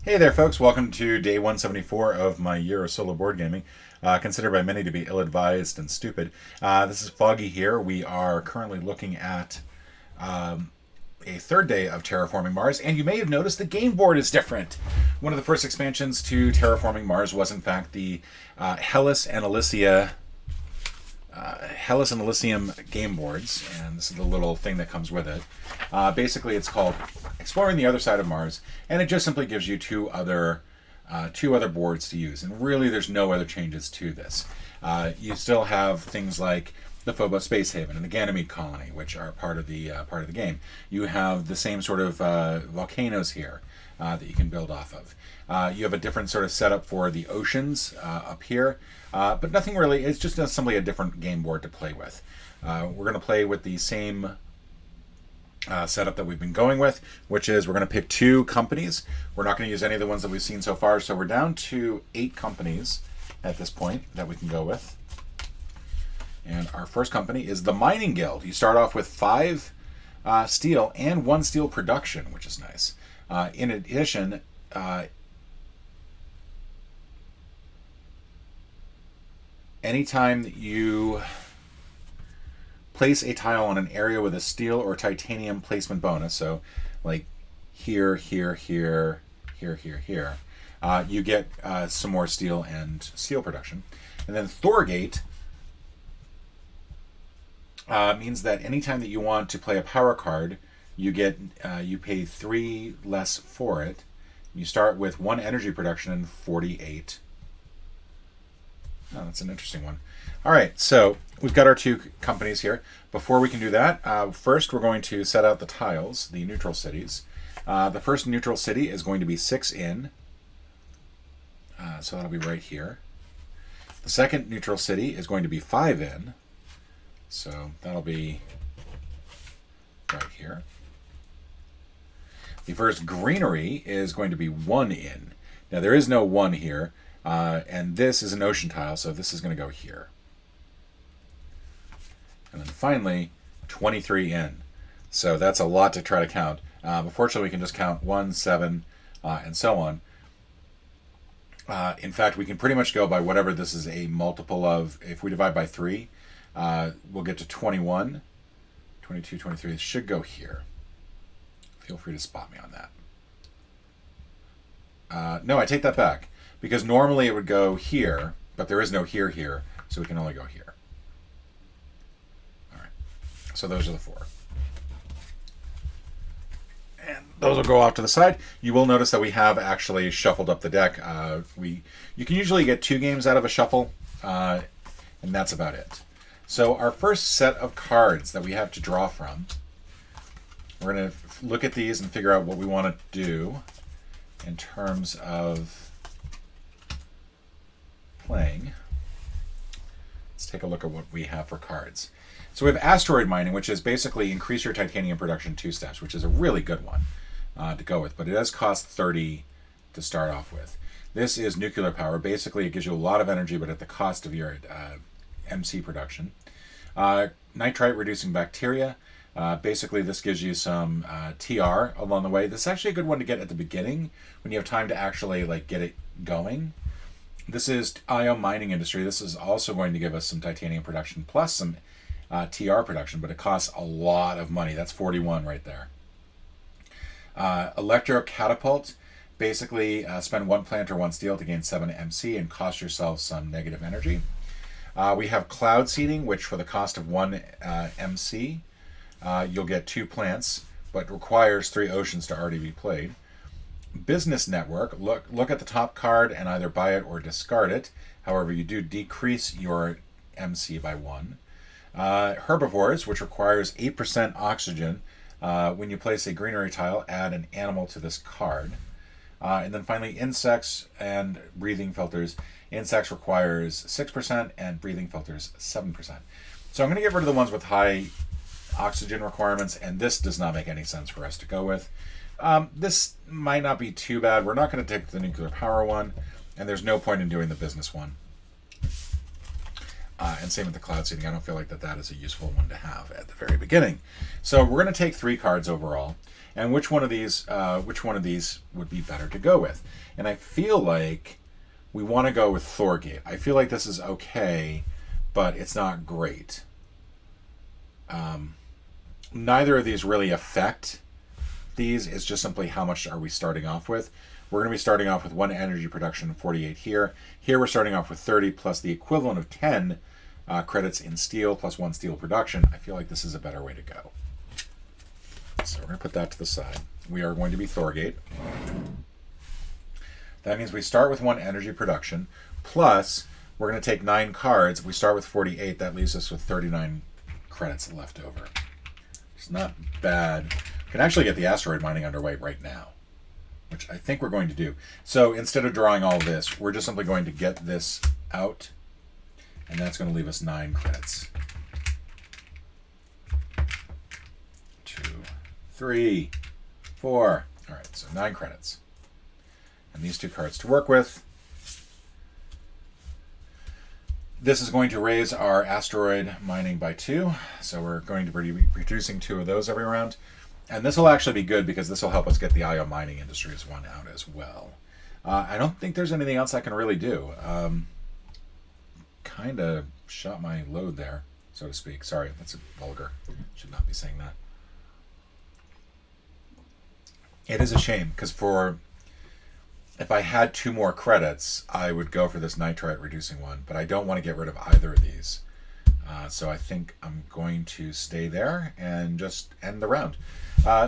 Hey there, folks. Welcome to day 174 of my year of solo board gaming, considered by many to be ill-advised and stupid. This is Foggy here. We are currently looking at a third day of Terraforming Mars, and you may have noticed the game board is different. One of the first expansions to Terraforming Mars was, in fact, the Hellas and Elysium game boards, and this is the little thing that comes with it. Basically, it's called Exploring the Other Side of Mars, and it just simply gives you two other boards to use. And really, there's no other changes to this. You still have things like the Phobos Space Haven and the Ganymede Colony, which are part of the game. You have the same sort of volcanoes here that you can build off of. You have a different sort of setup for the oceans up here, but nothing really. It's just simply a different game board to play with. We're going to play with the same setup that we've been going with, which is we're going to pick two companies. We're not going to use any of the ones that we've seen so far, so we're down to 8 companies at this point that we can go with. And our first company is the Mining Guild. You start off with 5 steel and 1 steel production, which is nice. In addition, anytime that you place a tile on an area with a steel or titanium placement bonus, so like here, here, here, here, here, here, you get some more steel and steel production. And then Thorgate means that anytime that you want to play a power card, you get you pay 3 less for it. You start with 1 energy production and 48. Oh, that's an interesting one. All right, so we've got our 2 companies here. Before we can do that, first we're going to set out the tiles, the neutral cities. The first neutral city is going to be 6 in, so that'll be right here. The second neutral city is going to be 5 in, so that'll be right here. The first greenery is going to be 1 in. Now there is no 1 here, and this is an ocean tile, so this is going to go here. And then finally, 23 in. So that's a lot to try to count. Unfortunately, we can just count 1, 7, and so on. In fact, we can pretty much go by whatever this is a multiple of. If we divide by 3, we'll get to 21, 22, 23. It should go here. Feel free to spot me on that. No, I take that back. Because normally it would go here, but there is no here, so we can only go here. All right. So those are the 4. And those will go off to the side. You will notice that we have actually shuffled up the deck. You can usually get 2 games out of a shuffle, and that's about it. So our first set of cards that we have to draw from, we're going to look at these and figure out what we want to do in terms of playing. Let's take a look at what we have for cards. So we have Asteroid Mining, which is basically increase your titanium production 2 steps, which is a really good one to go with, but it does cost 30 to start off with. This is nuclear power. Basically, it gives you a lot of energy, but at the cost of your MC production. Nitrite reducing bacteria. Basically, this gives you some TR along the way. This is actually a good one to get at the beginning when you have time to actually get it going. This is IO mining industry. This is also going to give us some titanium production plus some TR production, but it costs a lot of money. That's 41 right there. Electro catapult. Basically, spend 1 plant or 1 steel to gain 7 MC and cost yourself some negative energy. We have cloud seeding, which for the cost of 1 MC, you'll get 2 plants, but requires 3 oceans to already be played. Business network, look at the top card and either buy it or discard it. However, you do decrease your MC by 1. Herbivores, which requires 8% oxygen. When you place a greenery tile, add an animal to this card. And then finally, insects and breathing filters. Insects requires 6% and breathing filters 7%. So I'm going to get rid of the ones with high oxygen requirements, and this does not make any sense for us to go with. This might not be too bad. We're not going to take the nuclear power one, and there's no point in doing the business one. And same with the cloud seeding. I don't feel like that is a useful one to have at the very beginning. So we're going to take 3 cards overall. And which one of these would be better to go with? And I feel like we want to go with Thorgate. I feel like this is okay, but it's not great. Neither of these really affect these. It's just simply how much are we starting off with. We're going to be starting off with 1 energy production, 48 here. Here we're starting off with 30 plus the equivalent of 10 credits in steel plus 1 steel production. I feel like this is a better way to go. So we're going to put that to the side. We are going to be Thorgate. That means we start with 1 energy production, plus we're going to take 9 cards. We start with 48. That leaves us with 39 credits left over. It's not bad. We can actually get the asteroid mining underway right now, which I think we're going to do. So instead of drawing all this, we're just simply going to get this out, and that's going to leave us 9 credits. 2, 3, 4. All right, so 9 credits. And these 2 cards to work with. This is going to raise our asteroid mining by 2. So we're going to be producing 2 of those every round. And this will actually be good because this will help us get the IO mining industries one out as well. I don't think there's anything else I can really do. Kind of shot my load there, so to speak. Sorry, that's vulgar. Should not be saying that. It is a shame because if I had 2 more credits, I would go for this nitrite reducing one, but I don't want to get rid of either of these. So I think I'm going to stay there and just end the round.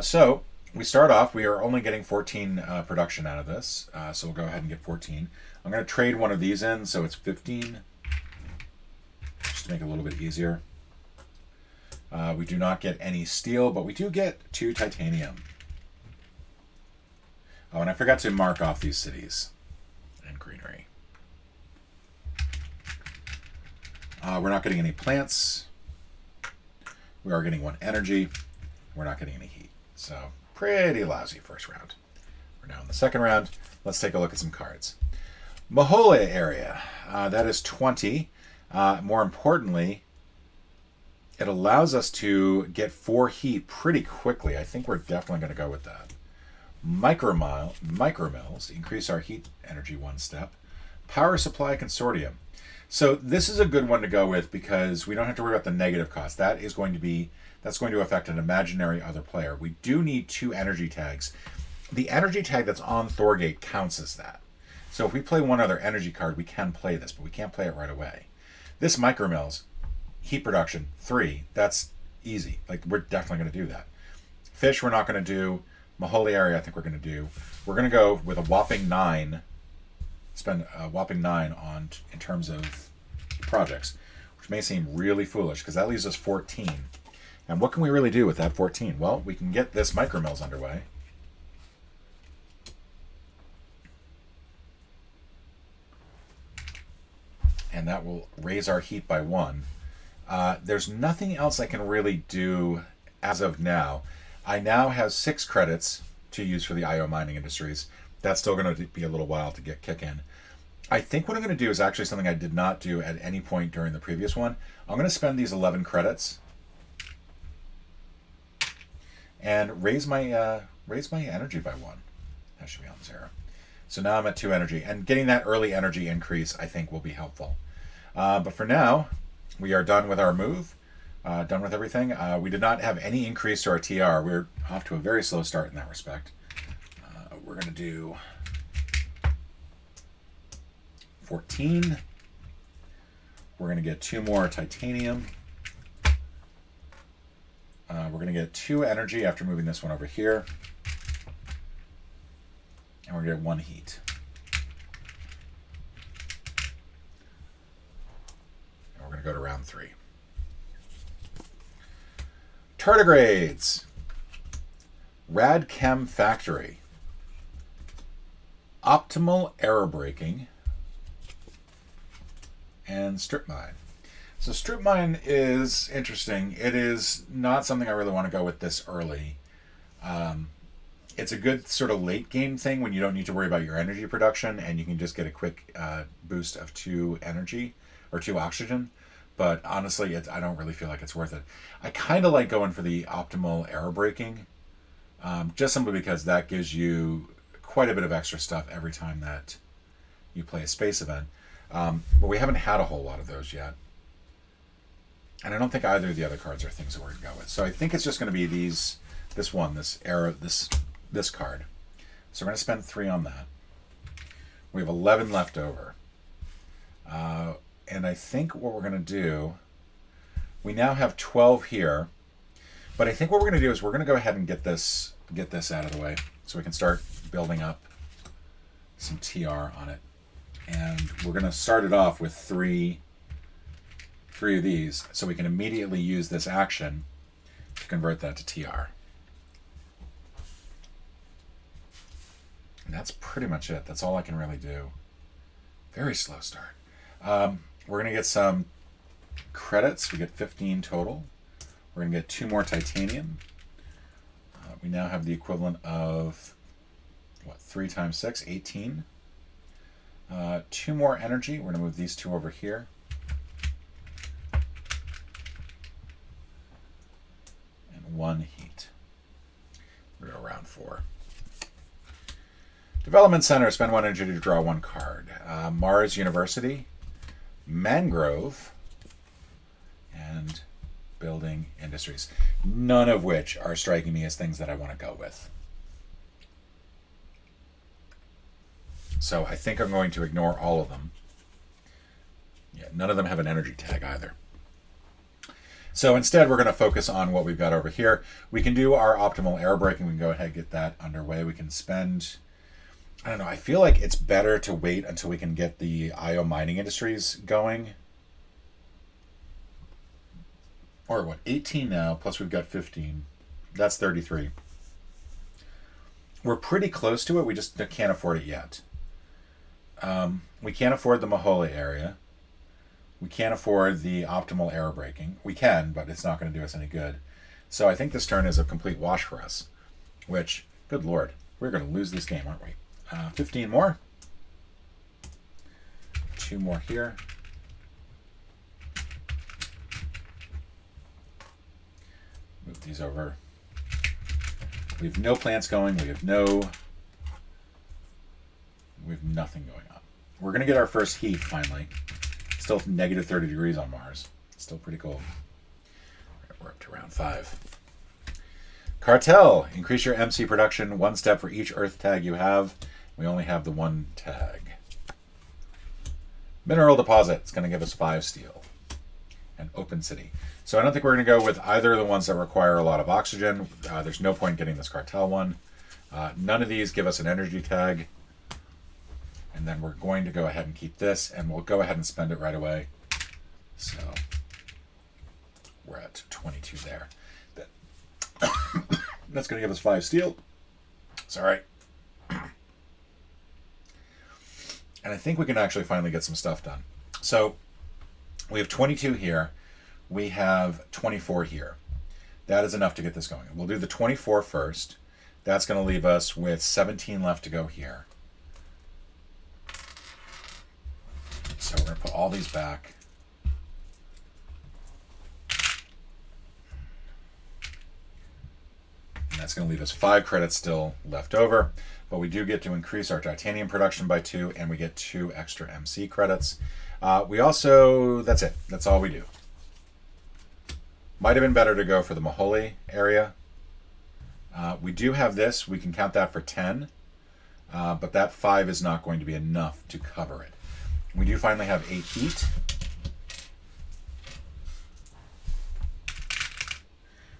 So we start off, we are only getting 14 production out of this, so we'll go ahead and get 14. I'm going to trade one of these in, so it's 15, just to make it a little bit easier. We do not get any steel, but we do get 2 titanium. Oh, and I forgot to mark off these cities and greenery. We're not getting any plants. We are getting 1 energy. We're not getting any heat. So pretty lousy first round. We're now in the second round. Let's take a look at some cards. Mahole area. That is 20. More importantly, it allows us to get 4 heat pretty quickly. I think we're definitely going to go with that. Micromills, increase our heat energy 1 step. Power supply consortium. So this is a good one to go with because we don't have to worry about the negative cost. That's going to affect an imaginary other player. We do need 2 energy tags. The energy tag that's on Thorgate counts as that. So if we play 1 other energy card, we can play this, but we can't play it right away. This micromills, heat production 3, that's easy. Like, we're definitely going to do that. Fish, we're not going to do. Mahole area, I think we're going to do. We're going to go with a whopping 9. Spend a whopping 9 on in terms of projects, which may seem really foolish because that leaves us 14. And what can we really do with that 14? Well, we can get this micromills underway. And that will raise our heat by 1. There's nothing else I can really do as of now. I now have 6 credits to use for the IO mining industries. That's still going to be a little while to get kick in. I think what I'm going to do is actually something I did not do at any point during the previous one. I'm going to spend these 11 credits and raise my energy by 1. That should be on 0. So now I'm at 2 energy, and getting that early energy increase I think will be helpful. But for now, we are done with our move. Done with everything. We did not have any increase to our TR. We're off to a very slow start in that respect. We're going to do 14. We're going to get 2 more titanium. We're going to get 2 energy after moving this one over here. And we're going to get 1 heat. And we're going to go to round 3. Tardigrades. Radchem Factory. Optimal Error Braking. And Strip Mine. So Strip Mine is interesting. It is not something I really want to go with this early. It's a good sort of late game thing when you don't need to worry about your energy production and you can just get a quick boost of 2 energy or 2 oxygen. but honestly, I don't really feel like it's worth it. I kind of like going for the optimal air braking, just simply because that gives you quite a bit of extra stuff every time that you play a space event. But we haven't had a whole lot of those yet. And I don't think either of the other cards are things that we're going to go with. So I think it's just going to be this card. So we're going to spend 3 on that. We have 11 left over. And I think what we're going to do, we now have 12 here. But I think what we're going to do is we're going to go ahead and get this out of the way so we can start building up some TR on it. And we're going to start it off with three of these so we can immediately use this action to convert that to TR. And that's pretty much it. That's all I can really do. Very slow start. We're going to get some credits. We get 15 total. We're going to get 2 more titanium. We now have the equivalent of, 3 times 6? 18. 2 more energy. We're going to move these 2 over here. And 1 heat. We're going to go round 4. Development Center. Spend 1 energy to draw 1 card. Mars University. Mangrove. And Building Industries. None of which are striking me as things that I want to go with. So I think I'm going to ignore all of them. Yeah, none of them have an energy tag either. So instead, we're going to focus on what we've got over here. We can do our optimal air braking. We can go ahead and get that underway. We can spend, I don't know, I feel like it's better to wait until we can get the IO mining industries going. Or 18 now, plus we've got 15. That's 33. We're pretty close to it. We just can't afford it yet. We can't afford the Mahole area. We can't afford the optimal air braking. We can, but it's not going to do us any good. So I think this turn is a complete wash for us. Which, good lord, we're going to lose this game, aren't we? 15 more. 2 more here. Move these over. We have no plants going. We have nothing going on. We're going to get our first heat finally. Still negative 30 degrees on Mars. Still pretty cold. We're up to round 5. Cartel. Increase your MC production 1 step for each Earth tag you have. We only have the 1 tag. Mineral Deposit. It's going to give us 5 steel. And Open City. So I don't think we're going to go with either of the ones that require a lot of oxygen. There's no point getting this Cartel one. None of these give us an energy tag. And then we're going to go ahead and keep this, and we'll go ahead and spend it right away. So we're at 22 there. That's going to give us 5 steel. It's all right. And I think we can actually finally get some stuff done. So we have 22 here. We have 24 here. That is enough to get this going. We'll do the 24 first. That's going to leave us with 17 left to go here. So we're going to put all these back. And that's going to leave us 5 credits still left over. But we do get to increase our titanium production by 2, and we get 2 extra MC credits. We also, that's it. That's all we do. Might have been better to go for the Mahole area. We do have this. We can count that for 10. But that 5 is not going to be enough to cover it. We do finally have 8 heat.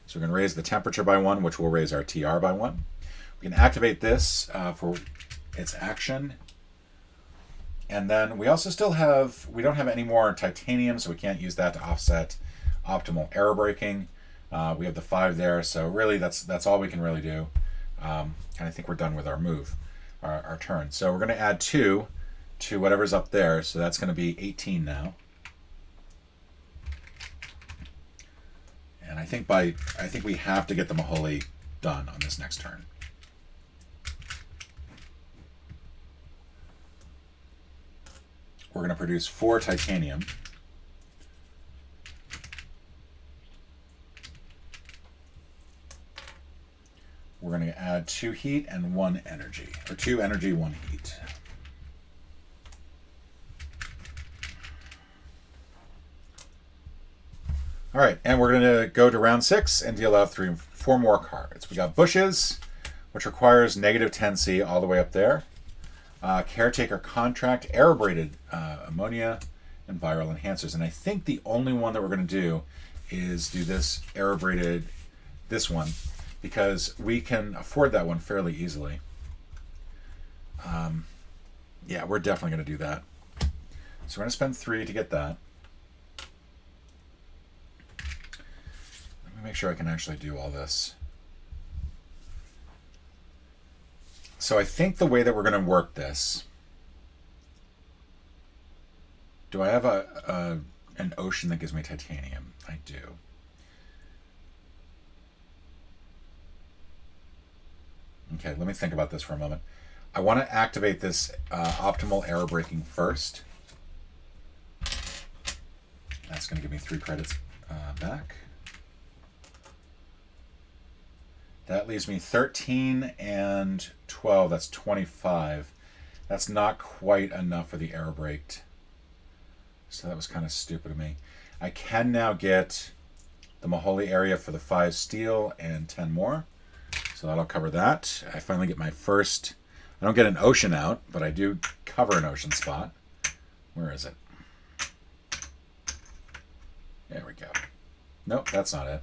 So we're going to raise the temperature by 1, which will raise our TR by 1. We can activate this for its action. And then we also still have, we don't have any more titanium, so we can't use that to offset optimal air braking. We have the 5 there, so really that's all we can really do. And I think we're done with our move, our turn. So we're going to add 2 to whatever's up there, so that's going to be 18 now. And I think we have to get the Mahole done on this next turn. We're going to produce 4 titanium. we're going to add 2 heat and 1 energy, or 2 energy, 1 heat. All right, and we're going to go to round 6 and deal out 4 more cards. We got Bushes, which requires negative 10C all the way up there. Caretaker Contract, Aerobrated Ammonia, and Viral Enhancers. And I think the only one that we're going to do is do this Aerobrated, this one, because we can afford that one fairly easily. Yeah, we're definitely going to do that. So we're going to spend 3 to get that. Let me make sure I can actually do all this. So I think the way that we're going to work this, do I have an ocean that gives me titanium? I do. Okay, let me think about this for a moment. I want to activate this optimal air braking first. That's going to give me 3 credits back. That leaves me 13 and 12. That's 25. That's not quite enough for the air braked. So that was kind of stupid of me. I can now get the Maholi area for the 5 steel and 10 more. So that'll cover that. I finally get my first... I don't get an ocean out, but I do cover an ocean spot. Where is it? There we go. Nope, that's not it.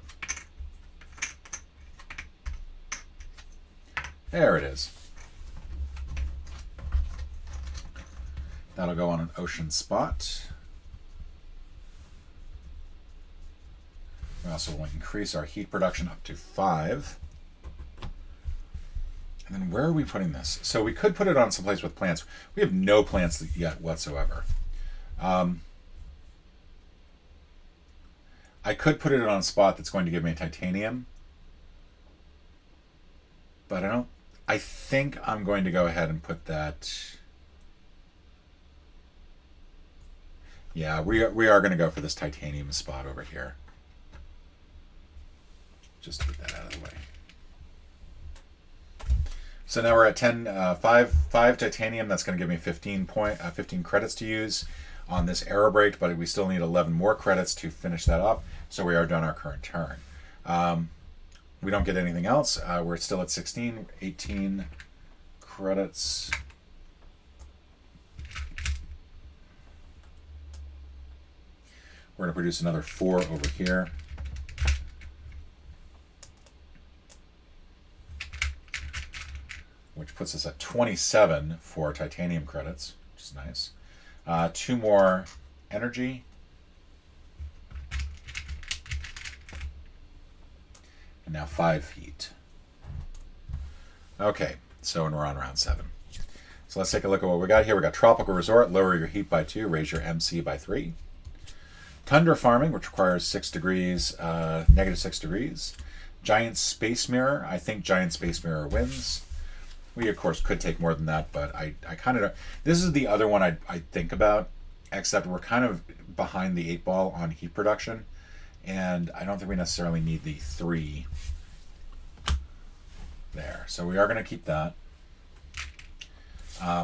There it is. That'll go on an ocean spot. We also will increase our heat production up to 5. And then where are we putting this? So we could put it on someplace with plants. We have no plants yet whatsoever. I could put it on a spot that's going to give me titanium. But I think I'm going to go ahead and put that... Yeah, we are going to go for this titanium spot over here. Just to get that out of the way. So now we're at 5 titanium. That's going to give me 15 credits to use on this aerobrake, but we still need 11 more credits to finish that up. So we are done our current turn. We don't get anything else. We're still at 16, 18 credits. We're going to produce another 4 over here. Which puts us at 27 for titanium credits, which is nice. 2 more energy. And now 5 heat. Okay, so we're on round 7. So let's take a look at what we got here. We got Tropical Resort, lower your heat by 2, raise your MC by 3. Tundra Farming, which requires 6 degrees, negative 6 degrees. Giant Space Mirror, I think Giant Space Mirror wins. We, of course, could take more than that, but I kind of... This is the other one I think about, except we're kind of behind the 8 ball on heat production, and I don't think we necessarily need the 3 there. So we are going to keep that.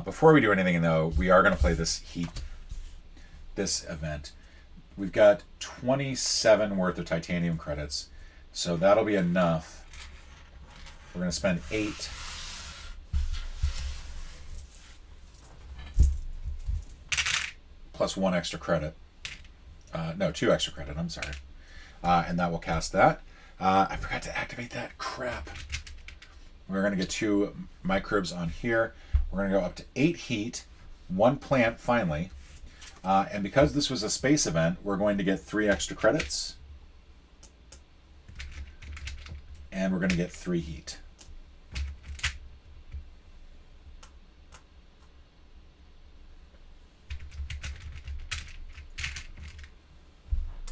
Before we do anything, though, we are going to play this event. We've got 27 worth of titanium credits, so that'll be enough. We're going to spend 8... plus 1 extra credit. No, 2 extra credit, I'm sorry. And that will cast that. I forgot to activate that. Crap. We're going to get 2 microbes on here. We're going to go up to 8 heat, 1 plant finally. And because this was a space event, we're going to get 3 extra credits. And we're going to get 3 heat.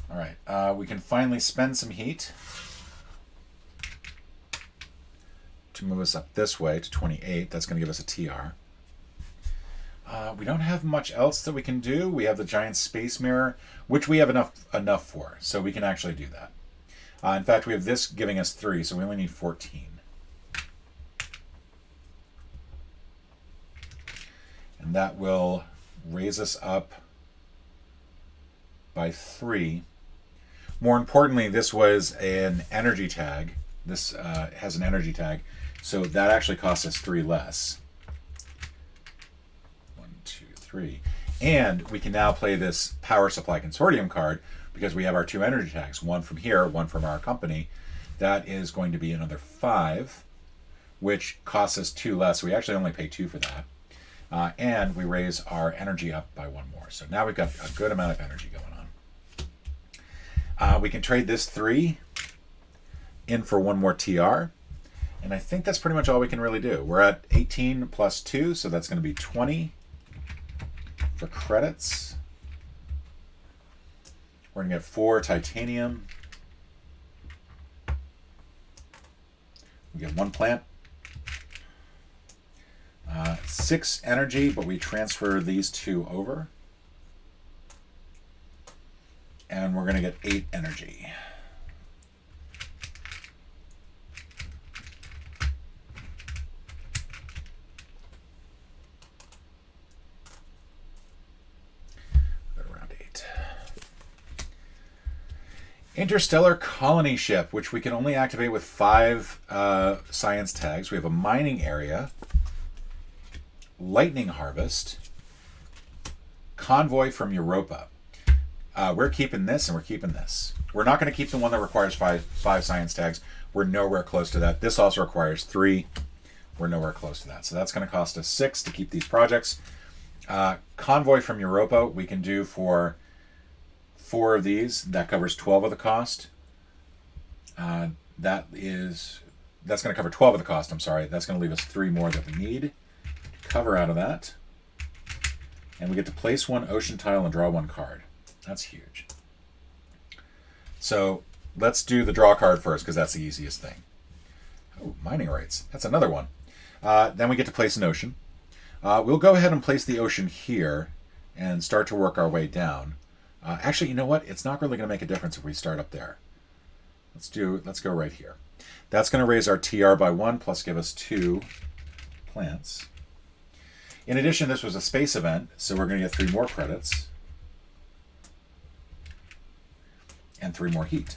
All right, we can finally spend some heat to move us up this way to 28. That's going to give us a TR. We don't have much else that we can do. We have the Giant Space Mirror, which we have enough for, so we can actually do that. In fact, we have this giving us 3, so we only need 14. And that will raise us up by 3. More importantly, this was an energy tag. This has an energy tag, so that actually costs us 3 less. 1, 2, 3. And we can now play this Power Supply Consortium card because we have our 2 energy tags, one from here, one from our company. That is going to be another 5, which costs us 2 less. So we actually only pay 2 for that. And we raise our energy up by 1 more. So now we've got a good amount of energy going on. We can trade this 3 in for 1 more TR. And I think that's pretty much all we can really do. We're at 18 plus 2, so that's going to be 20 for credits. We're going to get 4 titanium. We get 1 plant. 6 energy, but we transfer these 2 over. And we're going to get 8 energy. Interstellar Colony Ship, which we can only activate with 5 science tags. We have a mining area, lightning harvest, convoy from Europa. We're keeping this and we're keeping this. We're not going to keep the one that requires 5 science tags. We're nowhere close to that. This also requires 3. We're nowhere close to that. So that's going to cost us 6 to keep these projects. Convoy from Europa we can do for 4 of these. That covers 12 of the cost. That's going to cover 12 of the cost, I'm sorry. That's going to leave us 3 more that we need to cover out of that. And we get to place 1 ocean tile and draw 1 card. That's huge. So let's do the draw card first because that's the easiest thing. Oh, mining rights. That's another one. Then we get to place an ocean. We'll go ahead and place the ocean here and start to work our way down. Actually, you know what? It's not really going to make a difference if we start up there. Let's go right here. That's going to raise our TR by 1 plus give us 2 plants. In addition, this was a space event, so we're going to get 3 more credits. And 3 more heat.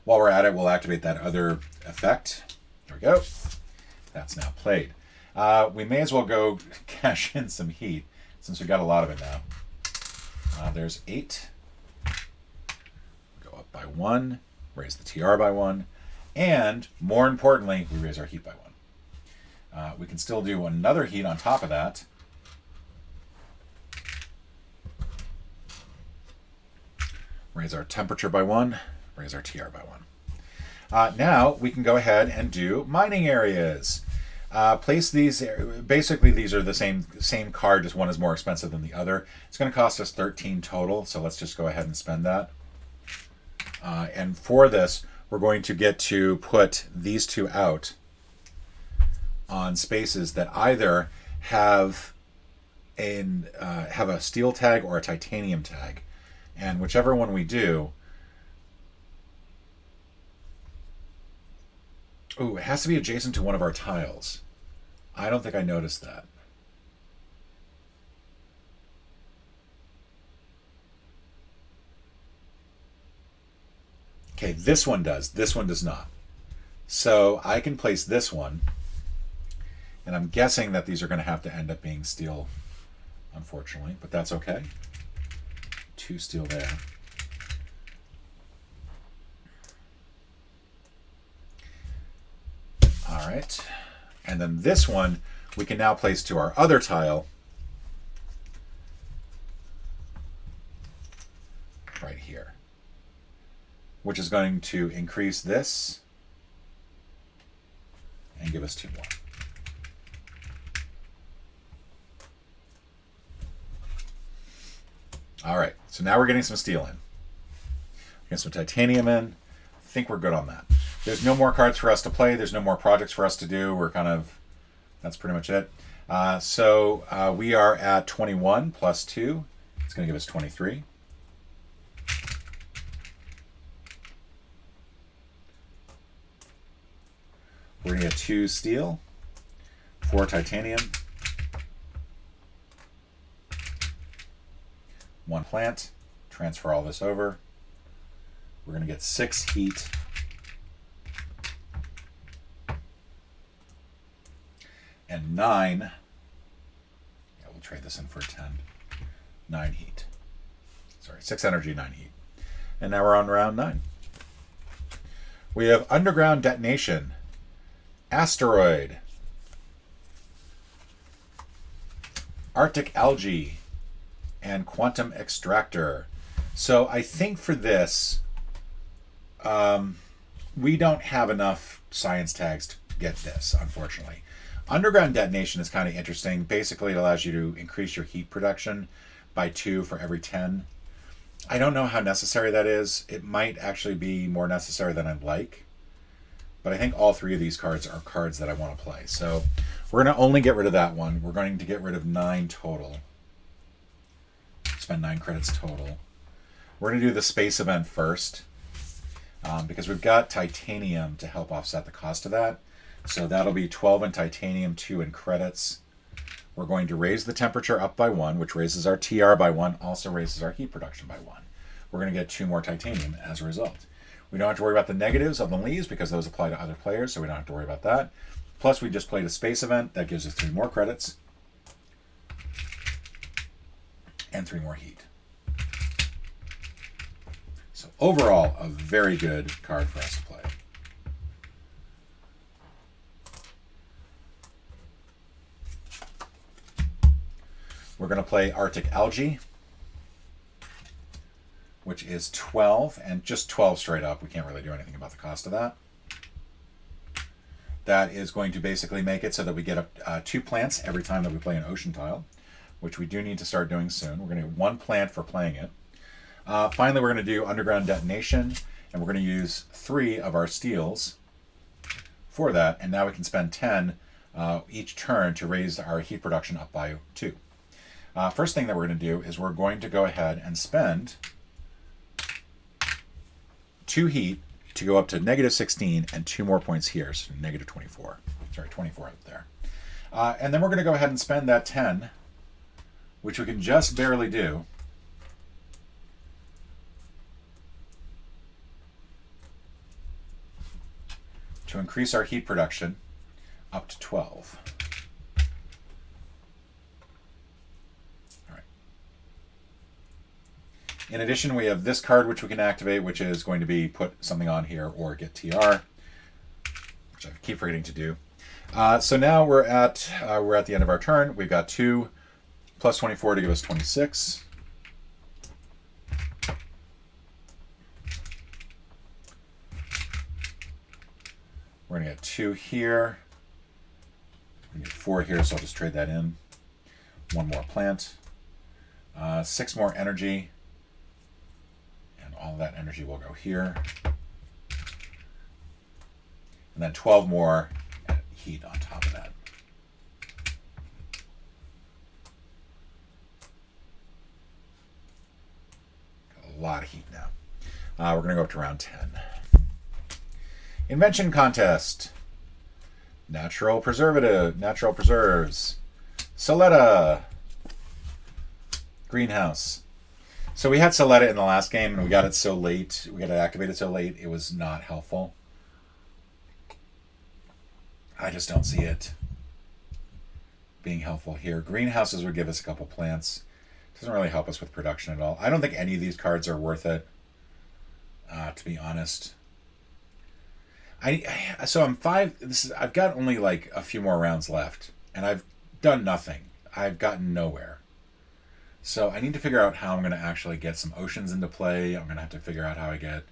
While we're at it, we'll activate that other effect. There we go. That's now played. We may as well go cash in some heat since we got a lot of it now. There's 8. Go up by 1, raise the TR by 1, and more importantly, we raise our heat by 1. We can still do another heat on top of that. Raise our temperature by 1, raise our TR by 1. Now we can go ahead and do mining areas. Place these, basically these are the same card, just one is more expensive than the other. It's going to cost us 13 total, so let's just go ahead and spend that. And for this, we're going to get to put these 2 out on spaces that either have a steel tag or a titanium tag. And whichever one we do, ooh, it has to be adjacent to one of our tiles. I don't think I noticed that. Okay, this one does. This one does not. So I can place this one, and I'm guessing that these are going to have to end up being steel, unfortunately, but that's okay. 2 steel there. All right, and then this one we can now place to our other tile right here, which is going to increase this and give us 2 more. All right, so now we're getting some steel in. Get some titanium in. I think we're good on that. There's no more cards for us to play. There's no more projects for us to do. That's pretty much it. So we are at 21 plus 2. It's going to give us 23. We're going to get 2 steel, 4 titanium, 1 plant, transfer all this over. We're going to get 6 heat, and 9, yeah, we'll trade this in for 10, 9 heat. Sorry, 6 energy, 9 heat. And now we're on round 9. We have underground detonation, asteroid, Arctic algae, and quantum extractor. So I think for this, we don't have enough science tags to get this, unfortunately. Underground detonation is kind of interesting. Basically, it allows you to increase your heat production by 2 for every 10. I don't know how necessary that is. It might actually be more necessary than I'd like. But I think all 3 of these cards are cards that I want to play. So we're going to only get rid of that one. We're going to get rid of 9 total. Spend 9 credits total. We're going to do the space event first. Because we've got titanium to help offset the cost of that. So that'll be 12 in titanium, 2 in credits. We're going to raise the temperature up by 1, which raises our TR by 1, also raises our heat production by 1. We're going to get 2 more titanium as a result. We don't have to worry about the negatives of the leaves because those apply to other players, so we don't have to worry about that. Plus, we just played a space event. That gives us 3 more credits. And 3 more heat. So overall, a very good card for us to play. We're going to play Arctic algae, which is 12, and just 12 straight up. We can't really do anything about the cost of that. That is going to basically make it so that we get 2 plants every time that we play an ocean tile, which we do need to start doing soon. We're going to get 1 plant for playing it. Finally, we're going to do underground detonation, and we're going to use 3 of our steels for that, and now we can spend 10 each turn to raise our heat production up by 2. First thing that we're going to do is we're going to go ahead and spend 2 heat to go up to -16 and 2 more points here, so -24. Sorry, 24 up there. And then we're going to go ahead and spend that 10, which we can just barely do, to increase our heat production up to 12. In addition, we have this card which we can activate, which is going to be put something on here or get TR, which I keep forgetting to do. So now we're at the end of our turn. We've got 2 plus 24 to give us 26. We're going to get 2 here. We're going to get 4 here, so I'll just trade that in. 1 more plant. 6 more energy. All that energy will go here. And then 12 more heat on top of that. Got a lot of heat now. We're going to go up to round 10. Invention contest. Natural preservative. Natural preserves. Soletta. Greenhouse. So we had Soletta in the last game, and we got it so late. We got it activated so late, it was not helpful. I just don't see it being helpful here. Greenhouses would give us a couple plants. Doesn't really help us with production at all. I don't think any of these cards are worth it, to be honest. So I'm 5. I've got only like a few more rounds left, and I've done nothing. I've gotten nowhere. So I need to figure out how I'm going to actually get some oceans into play. I'm going to have to figure out how I get...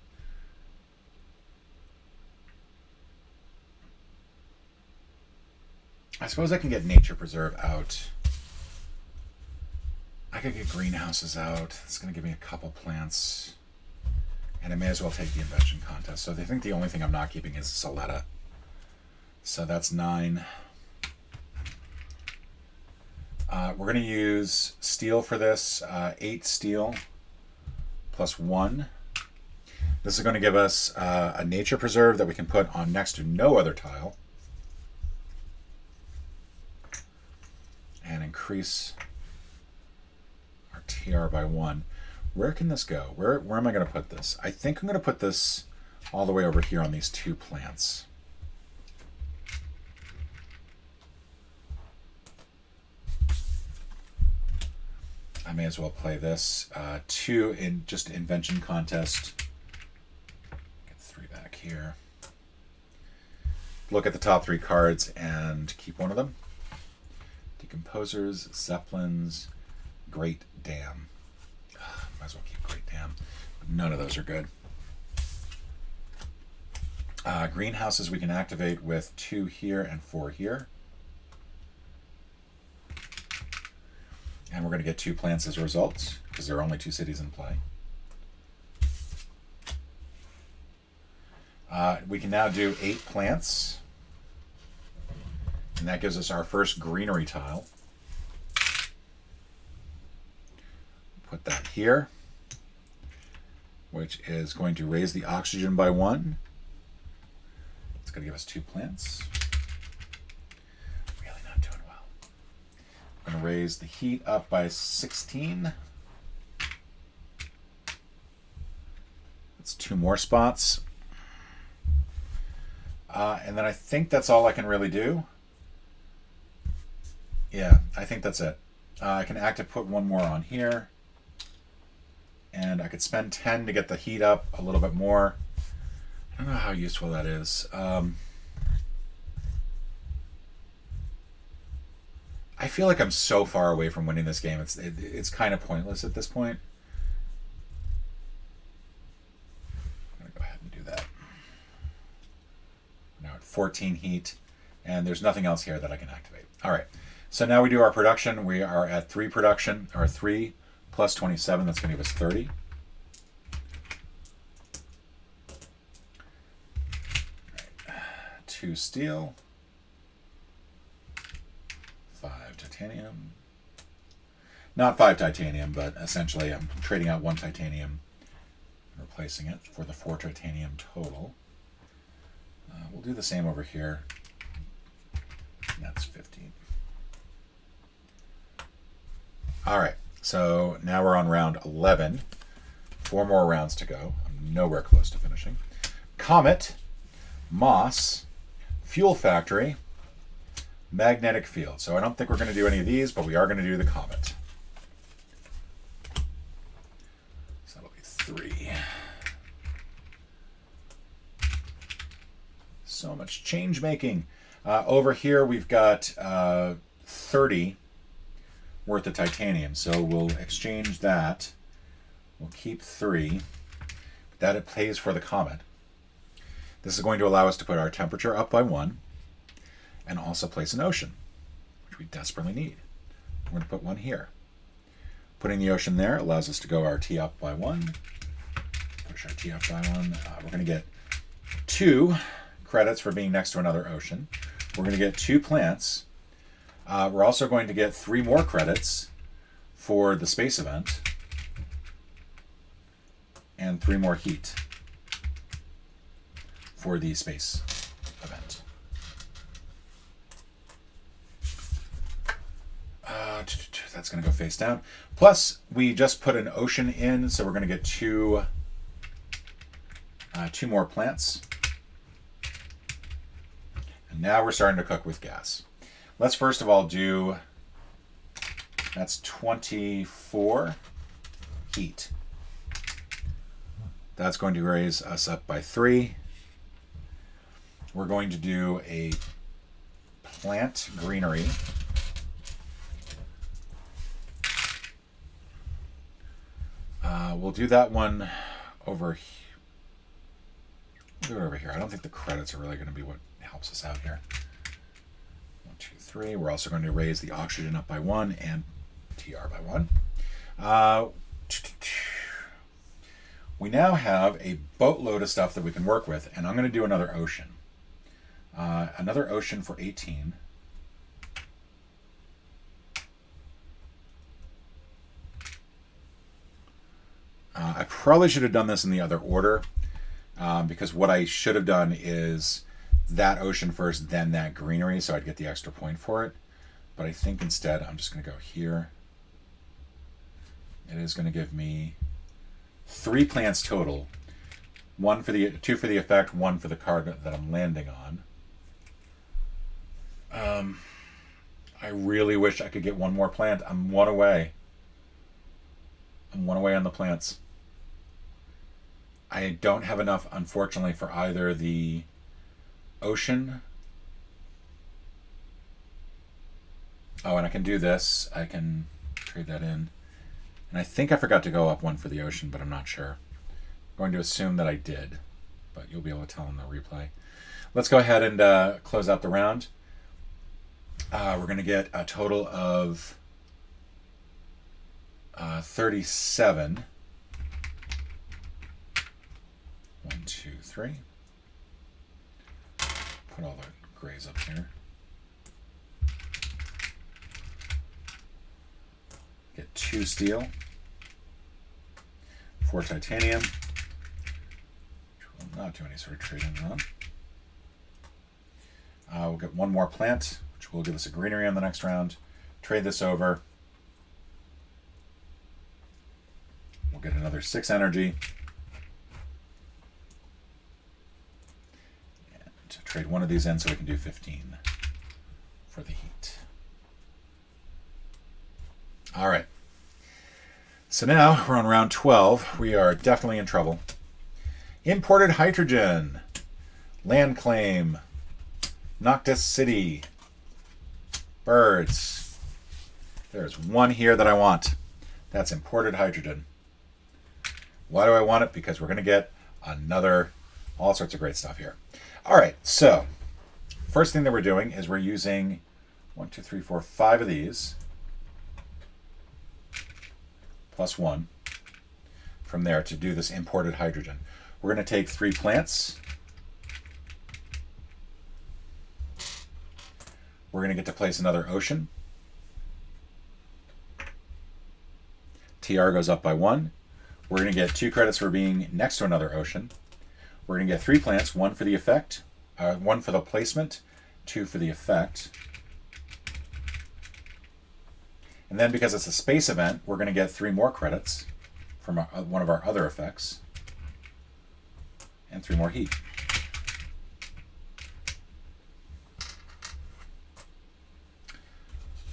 I suppose I can get Nature Preserve out. I could get greenhouses out. It's going to give me a couple plants. And I may as well take the invention contest. So I think the only thing I'm not keeping is Soletta. So that's 9. We're going to use steel for this. 8 steel plus 1. This is going to give us a nature preserve that we can put on next to no other tile. increase our TR by 1. Where can this go? Where am I going to put this? I think I'm going to put this all the way over here on these 2 plants. I may as well play this. 2 in just invention contest. Get 3 back here. Look at the top 3 cards and keep one of them. Decomposers, Zeppelins, Great Dam. Might as well keep Great Dam. None of those are good. Greenhouses we can activate with 2 here and 4 here. And we're going to get 2 plants as a result, because there are only 2 cities in play. We can now do 8 plants. And that gives us our first greenery tile. Put that here, which is going to raise the oxygen by 1. It's going to give us 2 plants. Really not doing well. I'm going to raise the heat up by 16. That's 2 more spots. And then I think that's all I can really do. Yeah, I think that's it. I can put 1 more on here. And I could spend 10 to get the heat up a little bit more. I don't know how useful that is. I feel like I'm so far away from winning this game. It's kind of pointless at this point. I'm going to go ahead and do that. Now at 14 heat. And there's nothing else here that I can activate. All right. So now we do our production. We are at 3 production, or 3 plus 27. That's going to give us 30. All right. 2 steel. 5 titanium. Not 5 titanium, but essentially I'm trading out 1 titanium and replacing it for the 4 titanium total. We'll do the same over here. And that's 15. All right, so now we're on round 11. 4 more rounds to go. I'm nowhere close to finishing. Comet, Moss, Fuel Factory, Magnetic Field. So I don't think we're going to do any of these, but we are going to do the Comet. So that'll be 3. So much change making. Over here we've got 30 worth of titanium, so we'll exchange that. We'll keep 3. That it pays for the Comet. This is going to allow us to put our temperature up by 1 and also place an ocean, which we desperately need. We're going to put 1 here. Putting the ocean there allows us to go our T up by 1. Push our T up by 1. We're going to get 2 credits for being next to another ocean. We're going to get 2 plants. We're also going to get 3 more credits for the space event and 3 more heat for the space event. That's going to go face down. Plus, we just put an ocean in, so we're going to get 2 more plants. And now we're starting to cook with gas. Let's first of all do, that's 24 heat. That's going to raise us up by 3. We're going to do a plant greenery. We'll do that one over here. We'll do it over here. I don't think the credits are really going to be what helps us out here. 1, 2, 3. We're also going to raise the oxygen up by 1 and TR by 1. We now have a boatload of stuff that we can work with, and I'm going to do another ocean. Another ocean for 18. I probably should have done this in the other order, because what I should have done is that ocean first, then that greenery, so I'd get the extra point for it. but I think instead I'm just going to go here. It is going to give me 3 plants total. 2 for the effect, 1 for the card that I'm landing on. I really wish I could get 1 more plant. I'm 1 away. I'm 1 away on the plants. I don't have enough, unfortunately, for either the ocean. Oh, and I can do this. I can trade that in. And I think I forgot to go up 1 for the ocean, but I'm not sure. I'm going to assume that I did, but you'll be able to tell in the replay. Let's go ahead and close out the round. We're going to get a total of 37. 1, 2, 3. Put all the grays up here. Get 2 steel, 4 titanium, which will not do any sort of trading on. We'll get 1 more plant, which will give us a greenery on the next round. Trade this over. We'll get another 6 energy. And trade 1 of these in so we can do 15 for the heat. All right. So now we're on round 12. We are definitely in trouble. Imported hydrogen. Land claim. Noctis City. Birds. There's 1 here that I want. That's imported hydrogen. Why do I want it? Because we're going to get another, all sorts of great stuff here. All right, so first thing that we're doing is we're using 1, 2, 3, 4, 5 of these. Plus 1 from there to do this imported hydrogen. We're going to take 3 plants. We're going to get to place another ocean. TR goes up by 1. We're going to get 2 credits for being next to another ocean. We're going to get 3 plants, 1 for the effect, 1 for the placement, 2 for the effect. And then because it's a space event, we're going to get 3 more credits from one of our other effects. And 3 more heat.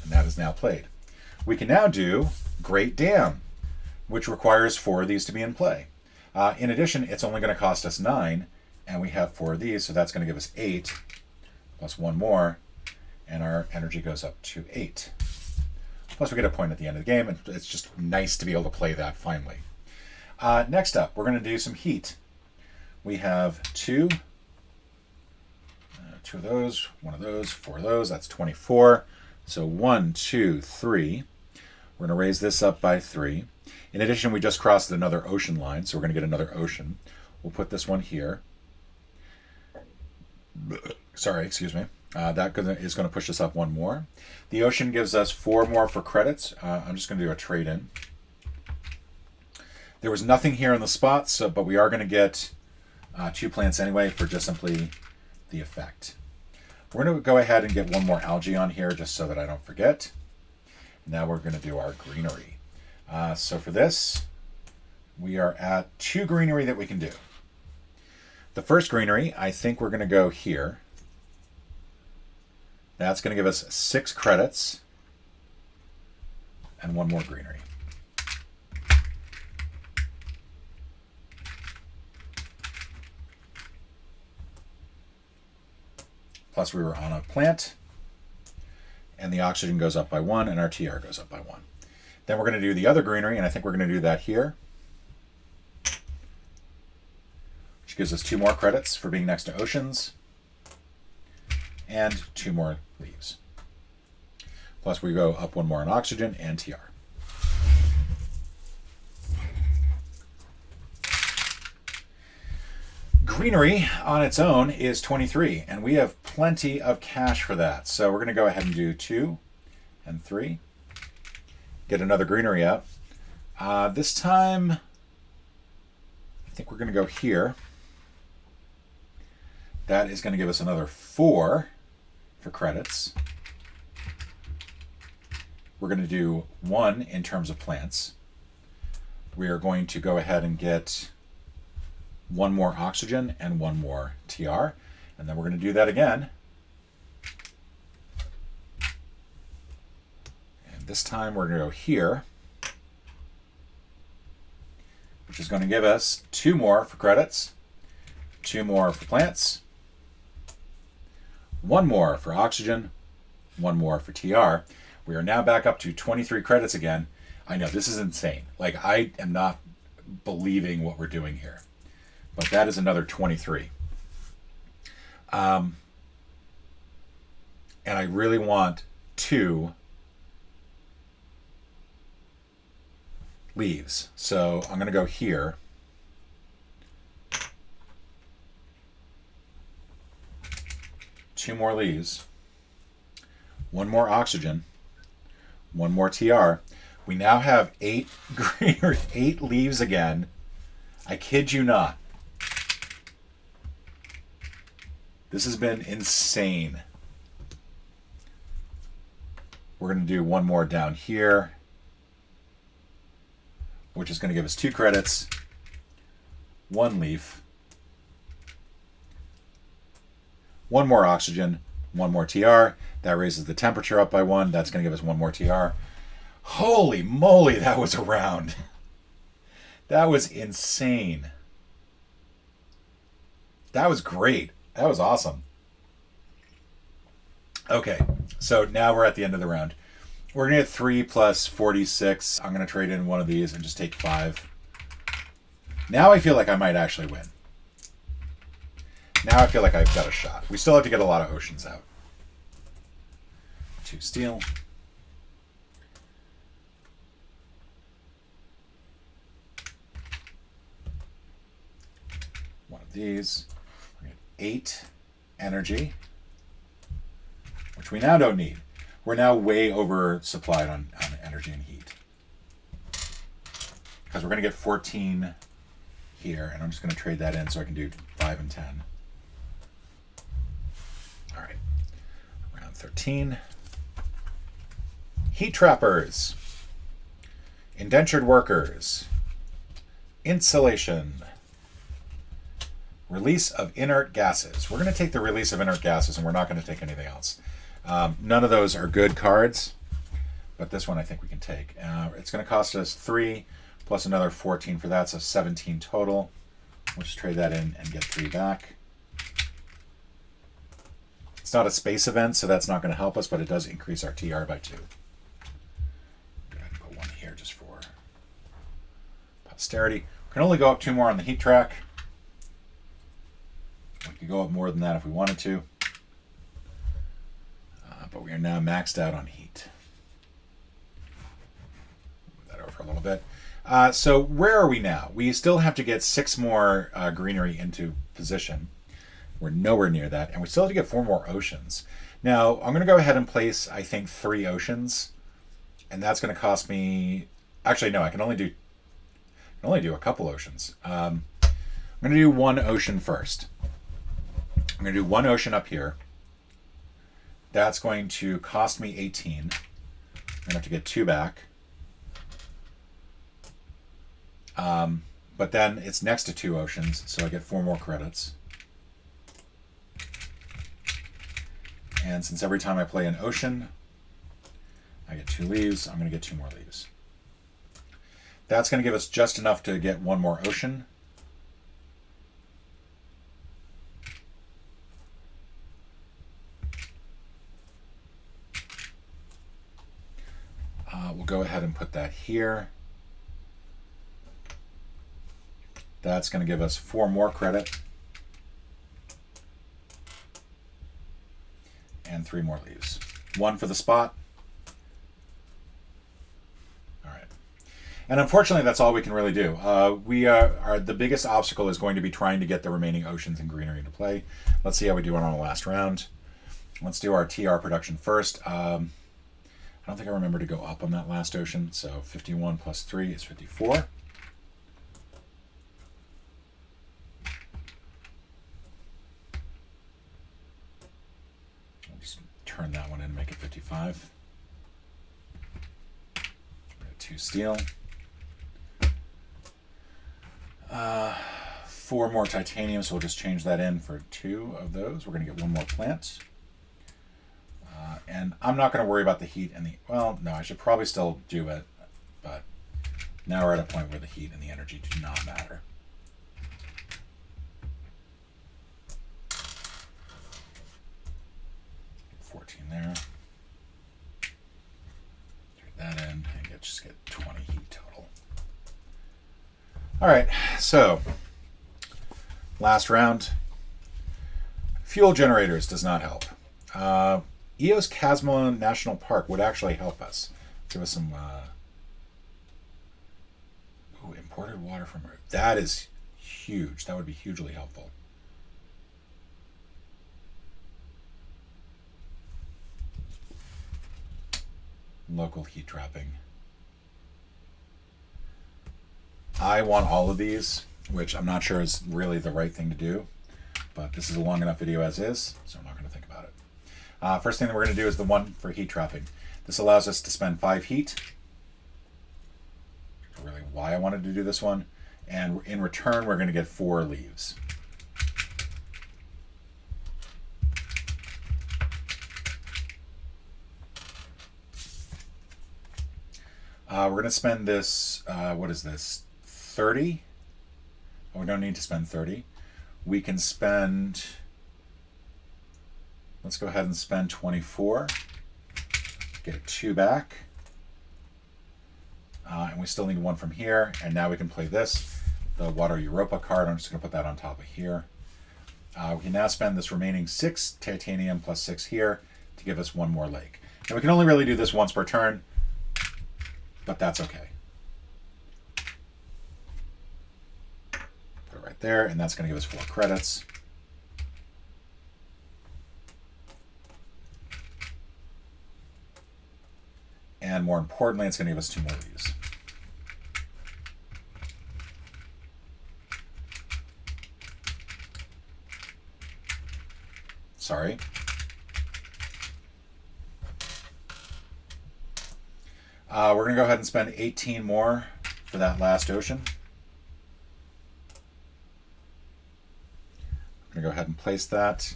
And that is now played. We can now do Great Dam, which requires 4 of these to be in play. In addition, it's only going to cost us 9, and we have 4 of these, so that's going to give us 8, plus 1 more, and our energy goes up to 8. Plus we get a point at the end of the game, and it's just nice to be able to play that finally. Next up, we're going to do some heat. We have 2 of those, 1 of those, 4 of those, that's 24. So 1, 2, 3. We're going to raise this up by 3. In addition, we just crossed another ocean line, so we're going to get another ocean. We'll put this one here. Sorry, excuse me. That is going to push us up 1 more. The ocean gives us 4 more for credits. I'm just going to do a trade-in. There was nothing here in the spots, but we are going to get 2 plants anyway for just simply the effect. We're going to go ahead and get 1 more algae on here just so that I don't forget. Now we're going to do our greenery. So for this, we are at 2 greenery that we can do. The first greenery, I think we're going to go here. That's going to give us 6 credits and 1 more greenery. Plus we were on a plant, and the oxygen goes up by 1, and our TR goes up by 1. Then we're going to do the other greenery, and I think we're going to do that here, which gives us 2 more credits for being next to oceans, and 2 more leaves. Plus we go up 1 more on oxygen and TR. Greenery on its own is 23, and we have plenty of cash for that. So we're going to go ahead and do 2 and 3. Get another greenery up. This time, I think we're going to go here. That is going to give us another 4 for credits. we're going to do 1 in terms of plants. We are going to go ahead and get 1 more oxygen and 1 more TR. And then we're going to do that again. And this time we're going to go here, which is going to give us 2 more for credits, 2 more for plants, 1 more for oxygen, 1 more for TR. We are now back up to 23 credits again. I know, this is insane. Like, I am not believing what we're doing here. But that is another 23. And I really want 2 leaves. So I'm going to go here. Two more leaves. 1 more oxygen. 1 more TR. We now have 8 leaves again. I kid you not. This has been insane. We're going to do 1 more down here, which is going to give us 2 credits, 1 leaf, 1 more oxygen, 1 more TR. That raises the temperature up by 1. That's going to give us 1 more TR. Holy moly, that was a round. That was insane. That was great. That was awesome. Okay, so now we're at the end of the round. We're going to get 3 plus 46. I'm going to trade in one of these and just take 5. Now I feel like I might actually win. Now I feel like I've got a shot. We still have to get a lot of oceans out. 2 steel. One of these. We're going to get 8 energy, which we now don't need. We're now way oversupplied on energy and heat. Because we're going to get 14 here, and I'm just going to trade that in so I can do 5 and 10. All right, round 13. Heat trappers, indentured workers, insulation, release of inert gases. We're going to take the release of inert gases, and we're not going to take anything else. None of those are good cards, but this one I think we can take. It's going to cost us 3 plus another 14 for that, so 17 total. We'll just trade that in and get 3 back. It's not a space event, so that's not going to help us, but it does increase our TR by 2. Go ahead and put 1 here just for posterity. We can only go up 2 more on the heat track. We could go up more than that if we wanted to. But we are now maxed out on heat. Move that over a little bit. So where are we now? We still have to get 6 more greenery into position. We're nowhere near that. And we still have to get 4 more oceans. Now, I'm going to go ahead and place, I think, 3 oceans. And that's going to cost me... Actually, no, I can only do a couple oceans. I'm going to do 1 ocean first. I'm going to do 1 ocean up here. That's going to cost me 18. I'm going to have to get 2 back. But then it's next to 2 oceans, so I get 4 more credits. And since every time I play an ocean, I get 2 leaves, I'm going to get 2 more leaves. That's going to give us just enough to get 1 more ocean. We'll go ahead and put that here. That's going to give us 4 more credit. And 3 more leaves. 1 for the spot. All right. And unfortunately, that's all we can really do. The biggest obstacle is going to be trying to get the remaining oceans and greenery into play. Let's see how we do on the last round. Let's do our TR production first. I don't think I remember to go up on that last ocean, so 51 plus 3 is 54. We'll just turn that one in and make it 55. steel. 4 more titanium, so we'll just change that in for 2 of those. We're going to get 1 more plant. And I'm not going to worry about the heat and the... Well, no, I should probably still do it, but now we're at a point where the heat and the energy do not matter. There. Turn that in and just get 20 heat total. All right, so last round. Fuel generators does not help. Eos Chasma National Park would actually help us. Give us some imported water from Earth. That is huge. That would be hugely helpful. Local heat trapping. I want all of these, which I'm not sure is really the right thing to do, but this is a long enough video as is, so I'm not going to think about it. First thing that we're going to do is the one for heat trapping. This allows us to spend 5 heat. That's really why I wanted to do this one. And in return, we're going to get 4 leaves. We're going to spend this, what is this, 30? Oh, we don't need to spend 30. We can spend, let's go ahead and spend 24. Get 2 back. And we still need 1 from here. And now we can play this, the Water Europa card. I'm just going to put that on top of here. We can now spend this remaining 6 titanium plus 6 here to give us 1 more lake. And we can only really do this once per turn, but that's okay. Put it right there, and that's going to give us 4 credits. And more importantly, it's going to give us 2 more leaves. Sorry. We're going to go ahead and spend 18 more for that last ocean. I'm going to go ahead and place that.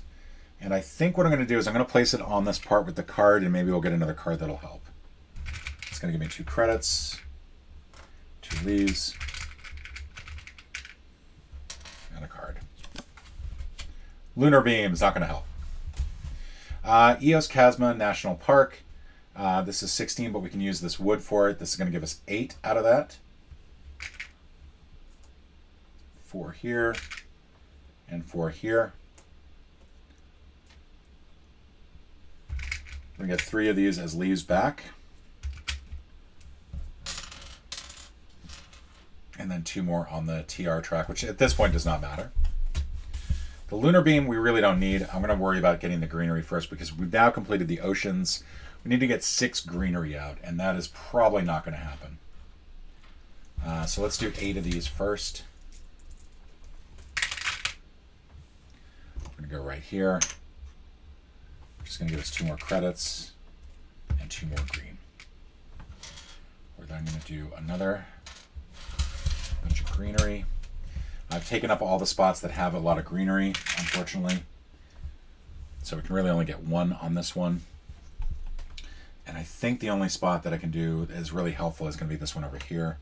And I think what I'm going to do is I'm going to place it on this part with the card, and maybe we'll get another card that'll help. It's going to give me 2 credits, 2 leaves, and a card. Lunar Beam is not going to help. Eos Chasma National Park. This is 16, but we can use this wood for it. This is going to give us 8 out of that. 4 here, and 4 here. We're going to get 3 of these as leaves back. And then 2 more on the TR track, which at this point does not matter. The Lunar Beam we really don't need. I'm going to worry about getting the greenery first because we've now completed the oceans. We need to get 6 greenery out, and that is probably not going to happen. So let's do 8 of these first. We're going to go right here. Just going to give us 2 more credits and 2 more green. We're then going to do another bunch of greenery. I've taken up all the spots that have a lot of greenery, unfortunately. So we can really only get 1 on this one. And I think the only spot that I can do that is really helpful is going to be this one over here.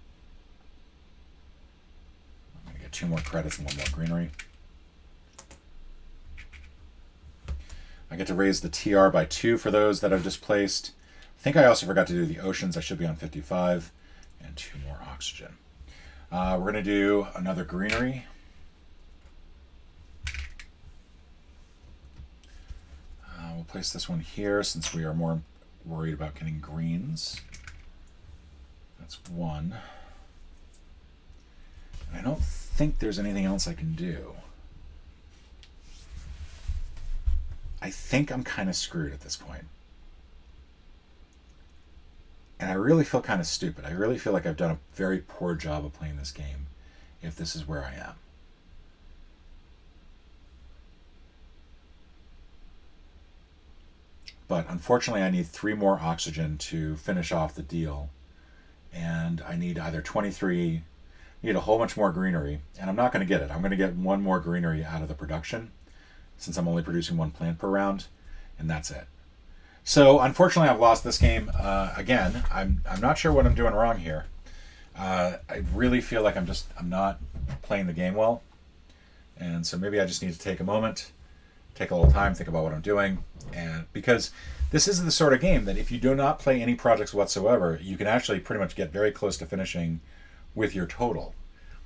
I'm going to get 2 more credits and 1 more greenery. I get to raise the TR by 2 for those that I've displaced. I think I also forgot to do the oceans. I should be on 55. And 2 more oxygen. We're going to do another greenery. We'll place this one here since we are more worried about getting greens. That's 1. And I don't think there's anything else I can do. I think I'm kind of screwed at this point. And I really feel kind of stupid. I really feel like I've done a very poor job of playing this game if this is where I am. But unfortunately, I need 3 more oxygen to finish off the deal. and I need either 23, I need a whole bunch more greenery, and I'm not going to get it. I'm going to get one more greenery out of the production, since I'm only producing one plant per round, and that's it. So unfortunately, I've lost this game again. I'm not sure what I'm doing wrong here. I really feel like I'm not playing the game well, and so maybe I just need to take a moment, take a little time, think about what I'm doing, and because this is the sort of game that if you do not play any projects whatsoever, you can actually pretty much get very close to finishing with your total.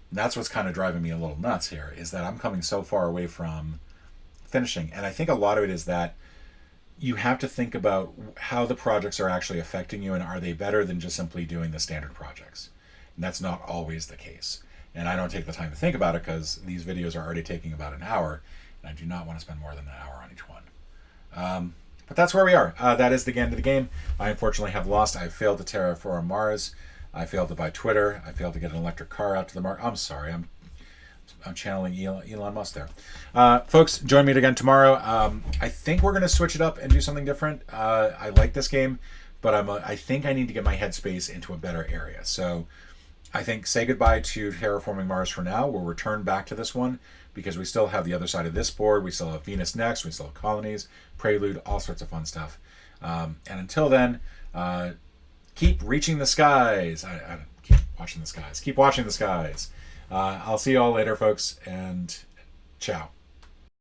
And that's what's kind of driving me a little nuts here, is that I'm coming so far away from finishing, and I think a lot of it is that you have to think about how the projects are actually affecting you, and are they better than just simply doing the standard projects? And that's not always the case. And I don't take the time to think about it because these videos are already taking about an hour, and I do not want to spend more than an hour on each one. But that's where we are. That is the end of the game. I unfortunately have lost. I failed to terraform Mars. I failed to buy Twitter. I failed to get an electric car out to the Mars. I'm sorry. I'm channeling Elon Musk there. Folks, join me again tomorrow. I think we're going to switch it up and do something different. I like this game, but I think I need to get my headspace into a better area. So I think say goodbye to Terraforming Mars for now. We'll return back to this one because we still have the other side of this board. We still have Venus next. We still have colonies, Prelude, all sorts of fun stuff. And until then, keep reaching the skies. I keep watching the skies. Keep watching the skies. I'll see you all later, folks, and ciao.